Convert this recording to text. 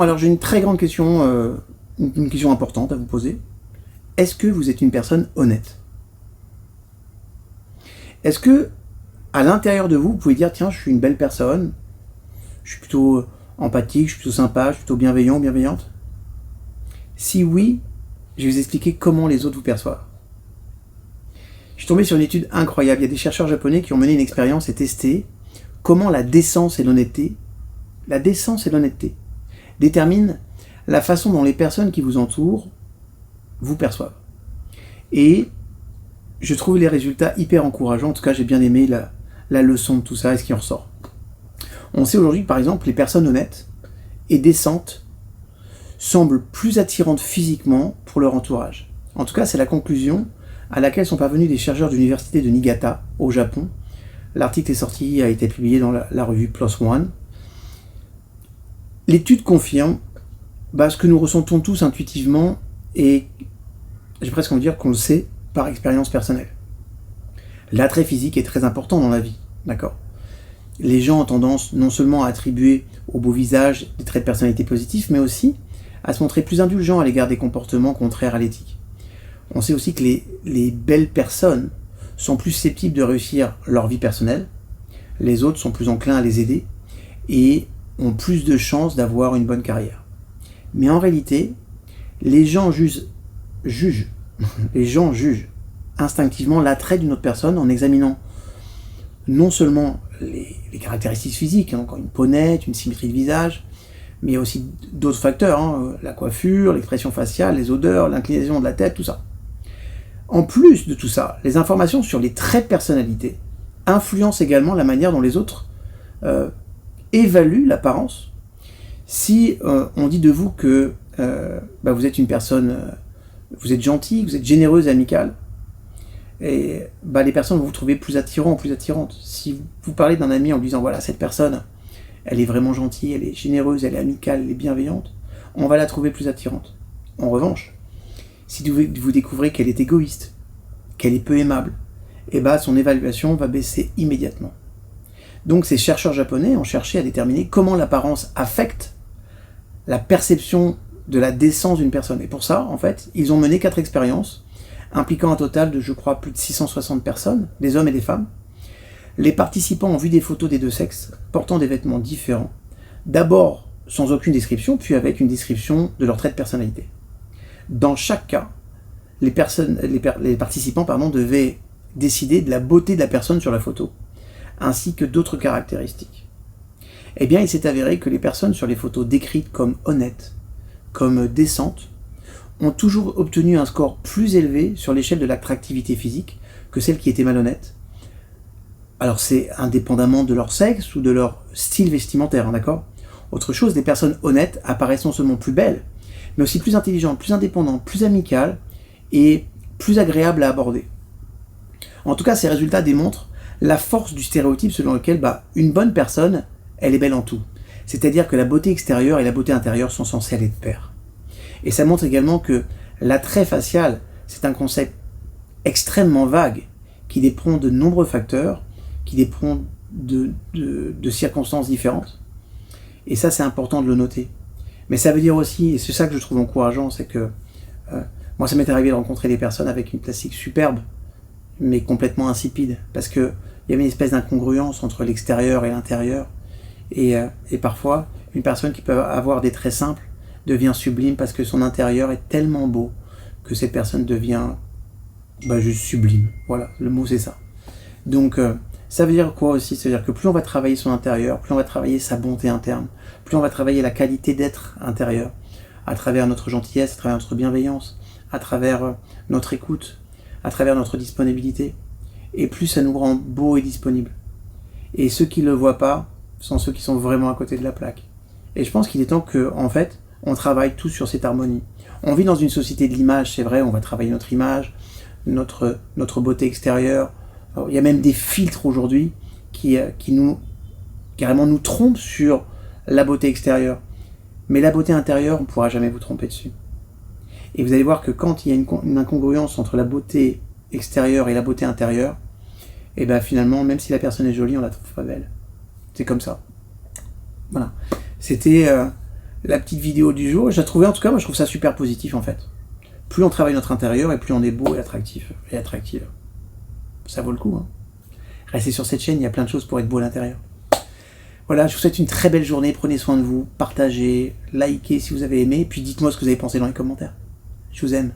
Alors j'ai une très grande question, une question importante à vous poser. Est-ce que vous êtes une personne honnête? Est-ce que à l'intérieur de vous, vous pouvez dire tiens, je suis une belle personne, je suis plutôt empathique, je suis plutôt sympa, je suis plutôt bienveillant, bienveillante? Si oui, je vais vous expliquer comment les autres vous perçoivent. Je suis tombé sur une étude incroyable. Il y a des chercheurs japonais qui ont mené une expérience et testé comment la décence et l'honnêteté déterminent la façon dont les personnes qui vous entourent vous perçoivent. Et je trouve les résultats hyper encourageants. En tout cas, j'ai bien aimé la leçon de tout ça et ce qui en ressort. On sait aujourd'hui que, par exemple, les personnes honnêtes et décentes semblent plus attirantes physiquement pour leur entourage. En tout cas, c'est la conclusion à laquelle sont parvenus des chercheurs de l'université de Niigata, au Japon. L'article est sorti, a été publié dans la revue PLOS ONE. L'étude confirme ce que nous ressentons tous intuitivement et j'ai presque envie de dire qu'on le sait par expérience personnelle. L'attrait physique est très important dans la vie, d'accord? Les gens ont tendance non seulement à attribuer au beau visage des traits de personnalité positifs, mais aussi à se montrer plus indulgents à l'égard des comportements contraires à l'éthique. On sait aussi que les belles personnes sont plus susceptibles de réussir leur vie personnelle, les autres sont plus enclins à les aider et ont plus de chances d'avoir une bonne carrière. Mais en réalité, les gens jugent instinctivement l'attrait d'une autre personne en examinant non seulement les caractéristiques physiques, donc une peau nette, une symétrie de visage, mais il y a aussi d'autres facteurs, la coiffure, l'expression faciale, les odeurs, l'inclinaison de la tête, tout ça. En plus de tout ça, les informations sur les traits de personnalité influencent également la manière dont les autres évaluent l'apparence. Si on dit de vous que vous êtes une personne, vous êtes gentille, vous êtes généreuse et amicale, et les personnes vont vous trouver plus attirant, plus attirante. Si vous parlez d'un ami en lui disant voilà, cette personne, elle est vraiment gentille, elle est généreuse, elle est amicale, elle est bienveillante, on va la trouver plus attirante. En revanche, si vous découvrez qu'elle est égoïste, qu'elle est peu aimable, son évaluation va baisser immédiatement. Donc ces chercheurs japonais ont cherché à déterminer comment l'apparence affecte la perception de la décence d'une personne. Et pour ça, en fait, ils ont mené 4 expériences, impliquant un total de, je crois, plus de 660 personnes, des hommes et des femmes. Les participants ont vu des photos des deux sexes, portant des vêtements différents, d'abord sans aucune description, puis avec une description de leur trait de personnalité. Dans chaque cas, les participants devaient décider de la beauté de la personne sur la photo, ainsi que d'autres caractéristiques. Eh bien, il s'est avéré que les personnes sur les photos décrites comme honnêtes, comme décentes, ont toujours obtenu un score plus élevé sur l'échelle de l'attractivité physique que celles qui étaient malhonnêtes. Alors c'est indépendamment de leur sexe ou de leur style vestimentaire, d'accord? Autre chose, les personnes honnêtes apparaissent non seulement plus belles, mais aussi plus intelligentes, plus indépendantes, plus amicales et plus agréables à aborder. En tout cas, ces résultats démontrent la force du stéréotype selon lequel une bonne personne, elle est belle en tout. C'est-à-dire que la beauté extérieure et la beauté intérieure sont censées aller de pair. Et ça montre également que l'attrait facial, c'est un concept extrêmement vague qui dépend de nombreux facteurs, qui dépend de circonstances différentes. Et ça, c'est important de le noter. Mais ça veut dire aussi, et c'est ça que je trouve encourageant, c'est que moi, ça m'est arrivé de rencontrer des personnes avec une plastique superbe, mais complètement insipide, parce qu'il y avait une espèce d'incongruence entre l'extérieur et l'intérieur. Et parfois, une personne qui peut avoir des traits simples devient sublime parce que son intérieur est tellement beau que cette personne devient juste sublime. Voilà, le mot c'est ça. Donc ça veut dire quoi aussi? Ça veut dire que plus on va travailler son intérieur, plus on va travailler sa bonté interne, plus on va travailler la qualité d'être intérieur, à travers notre gentillesse, à travers notre bienveillance, à travers notre écoute, à travers notre disponibilité, et plus ça nous rend beau et disponible. Et ceux qui ne le voient pas sont ceux qui sont vraiment à côté de la plaque. Et je pense qu'il est temps que, en fait, on travaille tous sur cette harmonie. On vit dans une société de l'image, c'est vrai, on va travailler notre image, notre beauté extérieure. Alors, il y a même des filtres aujourd'hui qui carrément nous trompent sur la beauté extérieure. Mais la beauté intérieure, on ne pourra jamais vous tromper dessus. Et vous allez voir que quand il y a une incongruence entre la beauté extérieure et la beauté intérieure, et finalement, même si la personne est jolie, on la trouve pas belle. C'est comme ça. Voilà. C'était la petite vidéo du jour. Je la trouvais, en tout cas, moi je trouve ça super positif en fait. Plus on travaille notre intérieur et plus on est beau et attractif et attractive. Ça vaut le coup. Hein. Restez sur cette chaîne, il y a plein de choses pour être beau à l'intérieur. Voilà, je vous souhaite une très belle journée, prenez soin de vous, partagez, likez si vous avez aimé, puis dites-moi ce que vous avez pensé dans les commentaires. Je vous aime.